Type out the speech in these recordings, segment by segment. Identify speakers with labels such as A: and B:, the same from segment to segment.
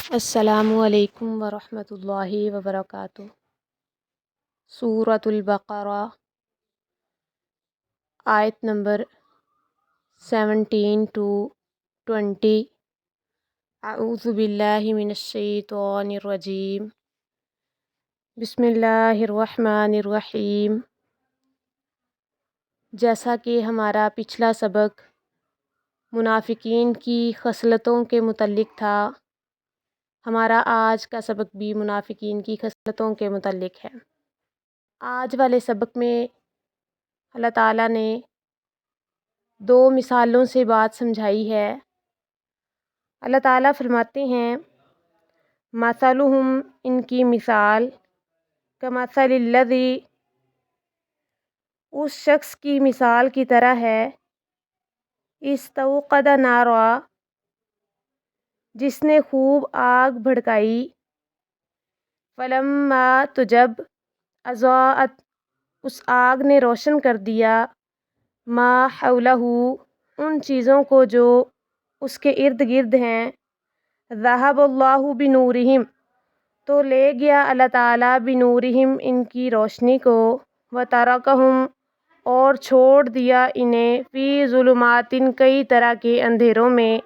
A: السلام علیکم ورحمۃ اللہ وبرکاتہ۔ سورۃ البقرہ آیت نمبر 17 to 20۔ اعوذ باللہ من الشیطان الرجیم، بسم اللہ الرحمن الرحیم۔ جیسا کہ ہمارا پچھلا سبق منافقین کی خصلتوں کے متعلق تھا، ہمارا آج کا سبق بھی منافقین کی خصلتوں کے متعلق ہے۔ آج والے سبق میں اللہ تعالیٰ نے 2 مثالوں سے بات سمجھائی ہے۔ اللہ تعالیٰ فرماتے ہیں مثلہم، ان کی مثال، کمثل الذی، اس شخص کی مثال کی طرح ہے، استوقد نارا، جس نے خوب آگ بھڑکائی، فلما، تو جب، اضاءت، اس آگ نے روشن کر دیا، ما حولہ، ان چیزوں کو جو اس کے ارد گرد ہیں، ذہب اللہ بنورہم، تو لے گیا اللہ تعالیٰ بنورہم، ان کی روشنی کو، وترکہم، اور چھوڑ دیا انہیں، فی ظلمات، کئی طرح کے اندھیروں میں،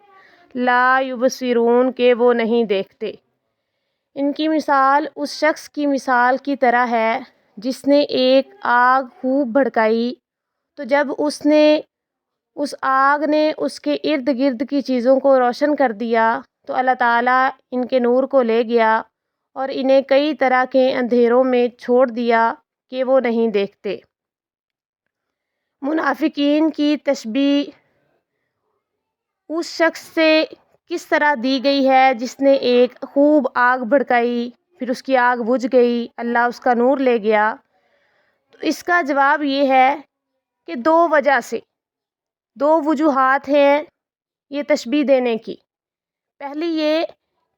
A: لا یبصرون، کہ وہ نہیں دیکھتے۔ ان کی مثال اس شخص کی مثال کی طرح ہے جس نے ایک آگ خوب بھڑکائی، تو جب اس آگ نے اس کے ارد گرد کی چیزوں کو روشن کر دیا تو اللہ تعالیٰ ان کے نور کو لے گیا اور انہیں کئی طرح کے اندھیروں میں چھوڑ دیا کہ وہ نہیں دیکھتے۔ منافقین کی تشبیہ اس شخص سے کس طرح دی گئی ہے جس نے ایک خوب آگ بھڑکائی، پھر اس کی آگ بجھ گئی، اللہ اس کا نور لے گیا۔ تو اس کا جواب یہ ہے کہ 2 وجہ سے، 2 وجوہات ہیں یہ تشبیہ دینے کی۔ پہلی یہ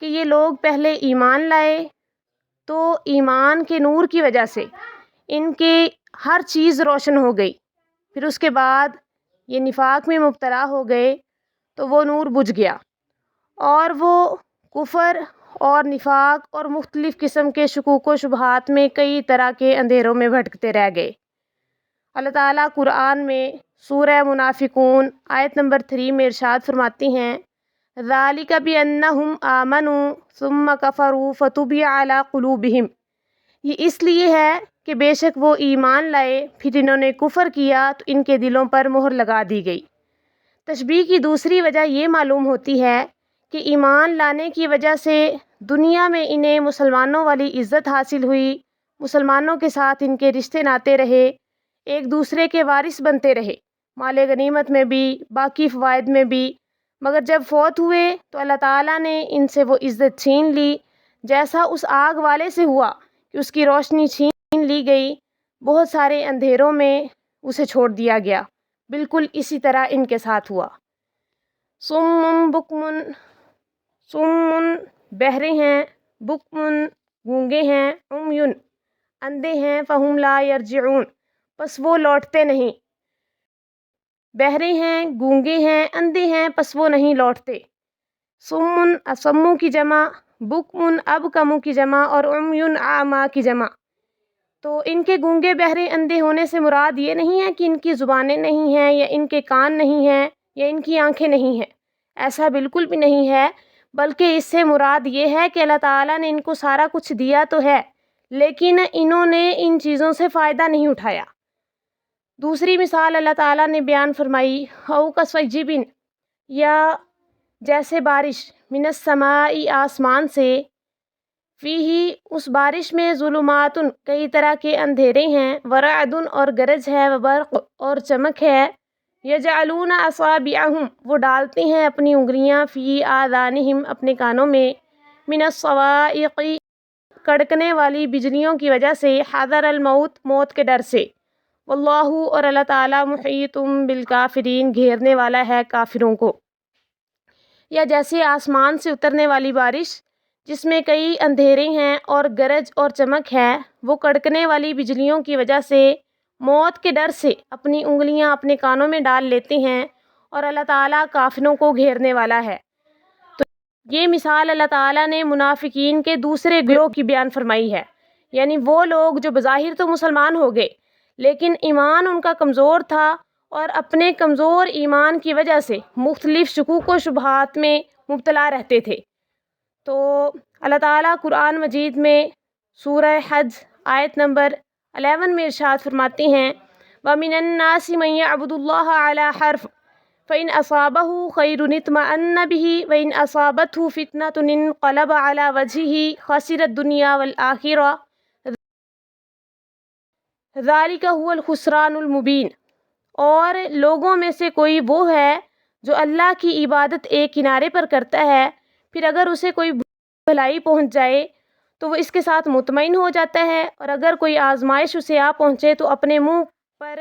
A: کہ یہ لوگ پہلے ایمان لائے تو ایمان کے نور کی وجہ سے ان کے ہر چیز روشن ہو گئی، پھر اس کے بعد یہ نفاق میں مبتلا ہو گئے تو وہ نور بجھ گیا، اور وہ کفر اور نفاق اور مختلف قسم کے شکوک و شبہات میں کئی طرح کے اندھیروں میں بھٹکتے رہ گئے۔ اللہ تعالیٰ قرآن میں سورہ منافقون آیت نمبر 3 میں ارشاد فرماتی ہیں، ذَلِکَ بِأَنَّهُمْ آمَنُوا ثُمَّ كَفَرُوا فَطُبِعَ عَلَىٰ قُلُوبِهِمْ، یہ اس لیے ہے کہ بے شک وہ ایمان لائے پھر انہوں نے کفر کیا تو ان کے دلوں پر مہر لگا دی گئی۔ تشبیہ کی دوسری وجہ یہ معلوم ہوتی ہے کہ ایمان لانے کی وجہ سے دنیا میں انہیں مسلمانوں والی عزت حاصل ہوئی، مسلمانوں کے ساتھ ان کے رشتے ناتے رہے، ایک دوسرے کے وارث بنتے رہے، مال غنیمت میں بھی، باقی فوائد میں بھی، مگر جب فوت ہوئے تو اللہ تعالیٰ نے ان سے وہ عزت چھین لی، جیسا اس آگ والے سے ہوا کہ اس کی روشنی چھین لی گئی، بہت سارے اندھیروں میں اسے چھوڑ دیا گیا، بالکل اسی طرح ان کے ساتھ ہوا۔ صم بکمن، صم بہرے ہیں، بکمن گونگے ہیں، عمیٌ اندھے ہیں، فہم لا یرجعون، پس وہ لوٹتے نہیں۔ بہرے ہیں، گونگے ہیں، اندھے ہیں، پس وہ نہیں لوٹتے۔ صم اصم کی جمع، بکمن ابکم کی جمع، اور عمیٌ اعمیٰ کی جمع۔ تو ان کے گونگے بہرے اندھے ہونے سے مراد یہ نہیں ہے کہ ان کی زبانیں نہیں ہیں یا ان کے کان نہیں ہیں یا ان کی آنکھیں نہیں ہیں، ایسا بالکل بھی نہیں ہے، بلکہ اس سے مراد یہ ہے کہ اللہ تعالیٰ نے ان کو سارا کچھ دیا تو ہے لیکن انہوں نے ان چیزوں سے فائدہ نہیں اٹھایا۔ دوسری مثال اللہ تعالیٰ نے بیان فرمائی، او کصیب، یا جیسے بارش، من السماء، آسمان سے، فیہ، اس بارش میں، ظلمات، کئی طرح کے اندھیرے ہیں، ورعد، اور گرج ہے، وبرق، اور چمک ہے، یجعلون اصابعہم، وہ ڈالتے ہیں اپنی انگلیاں، فی آذانہم، اپنے کانوں میں، من الصواعق، کڑکنے والی بجلیوں کی وجہ سے، حذر الموت، موت کے ڈر سے، واللہ، اور اللہ تعالیٰ، محیط بالکافرین، گھیرنے والا ہے کافروں کو۔ یا جیسے آسمان سے اترنے والی بارش جس میں کئی اندھیرے ہیں اور گرج اور چمک ہے، وہ کڑکنے والی بجلیوں کی وجہ سے موت کے ڈر سے اپنی انگلیاں اپنے کانوں میں ڈال لیتے ہیں، اور اللہ تعالیٰ کافروں کو گھیرنے والا ہے۔ تو یہ مثال اللہ تعالیٰ نے منافقین کے دوسرے گروہ کی بیان فرمائی ہے، یعنی وہ لوگ جو بظاہر تو مسلمان ہو گئے لیکن ایمان ان کا کمزور تھا اور اپنے کمزور ایمان کی وجہ سے مختلف شکوک و شبہات میں مبتلا رہتے تھے۔ تو اللہ تعالیٰ قرآن مجید میں سورہ حج آیت نمبر 11 میں ارشاد فرماتے ہیں وَمِنَ النَّاسِ مَن يَعْبُدُ اللَّهَ عَلَى حَرْفٍ فَإِنْ أَصَابَهُ خَيْرٌ اطْمَأَنَّ بِهِ وَإِنْ أَصَابَتْهُ فِتْنَةٌ انقَلَبَ عَلَى وَجْهِهِ خَسِرَ الدُّنْيَا وَالْآخِرَةَ ذَلِكَ هُوَ الْخُسْرَانُ الْمُبِينُ۔ اور لوگوں میں سے کوئی وہ ہے جو اللہ کی عبادت ایک کنارے پر کرتا ہے، پھر اگر اسے کوئی بھلائی پہنچ جائے تو وہ اس کے ساتھ مطمئن ہو جاتا ہے، اور اگر کوئی آزمائش اسے آ پہنچے تو اپنے منہ پر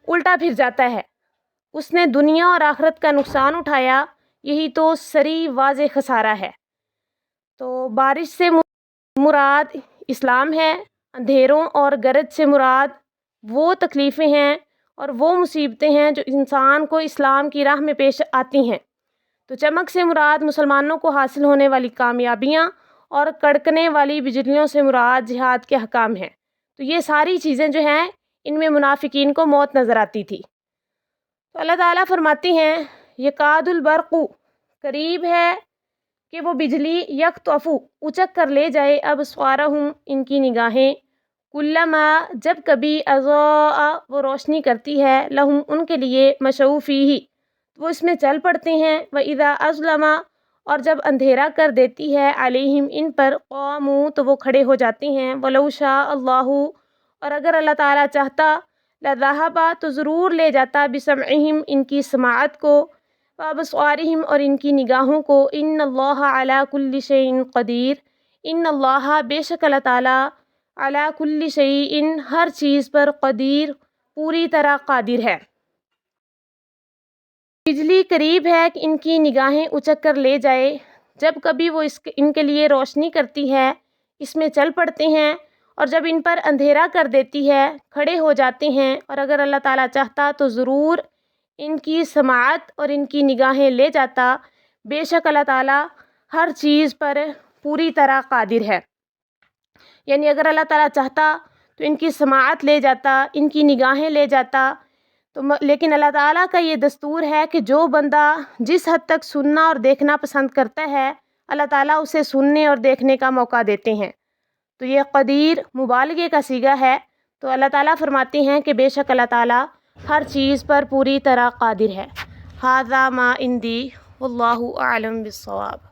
A: الٹا پھر جاتا ہے۔ اس نے دنیا اور آخرت کا نقصان اٹھایا، یہی تو صریح واضح خسارہ ہے۔ تو بارش سے مراد اسلام ہے، اندھیروں اور گرج سے مراد وہ تکلیفیں ہیں اور وہ مصیبتیں ہیں جو انسان کو اسلام کی راہ میں پیش آتی ہیں۔ تو چمک سے مراد مسلمانوں کو حاصل ہونے والی کامیابیاں اور کڑکنے والی بجلیوں سے مراد جہاد کے حکام ہیں۔ تو یہ ساری چیزیں جو ہیں ان میں منافقین کو موت نظر آتی تھی۔ تو اللہ تعالیٰ فرماتی ہیں یکاد البرق، قریب ہے کہ وہ بجلی یخطف اچک کر لے جائے ابصارہم ان کی نگاہیں، کلما جب کبھی اضاء وہ روشنی کرتی ہے لہم ان کے لیے مشوا فیہ وہ اس میں چل پڑتے ہیں، وَإِذَا أَظْلَمَ اور جب اندھیرا کر دیتی ہے علیہم ان پر قاموا تو وہ کھڑے ہو جاتے ہیں، وَلَوْ شَاءَ اللَّهُ اور اگر اللہ تعالیٰ چاہتا لَذَهَبَ تو ضرور لے جاتا بِسَمْعِهِمْ ان کی سماعت کو، وَأَبْصَارِهِمْ اور ان کی نگاہوں کو، إِنَّ اللَّهَ عَلَى كُلِّ شَيْءٍ قَدِيرٌ إِنَّ اللَّهَ بے شک اللہ تعالیٰ عَلَى كُلِّ شَيْءٍ ہر چیز پر قدیر پوری طرح قادر ہے۔ بجلی قریب ہے کہ ان کی نگاہیں اچک کر لے جائے، جب کبھی وہ ان کے لیے روشنی کرتی ہے اس میں چل پڑتے ہیں، اور جب ان پر اندھیرا کر دیتی ہے کھڑے ہو جاتے ہیں، اور اگر اللہ تعالیٰ چاہتا تو ضرور ان کی سماعت اور ان کی نگاہیں لے جاتا، بے شک اللہ تعالیٰ ہر چیز پر پوری طرح قادر ہے۔ یعنی اگر اللہ تعالیٰ چاہتا تو ان کی سماعت لے جاتا، ان کی نگاہیں لے جاتا، لیکن اللہ تعالیٰ کا یہ دستور ہے کہ جو بندہ جس حد تک سننا اور دیکھنا پسند کرتا ہے اللہ تعالیٰ اسے سننے اور دیکھنے کا موقع دیتے ہیں۔ تو یہ قدیر مبالغے کا صیغہ ہے۔ تو اللہ تعالیٰ فرماتے ہیں کہ بے شک اللہ تعالیٰ ہر چیز پر پوری طرح قادر ہے۔ ھذا ما عندی واللہ اعلم بالصواب۔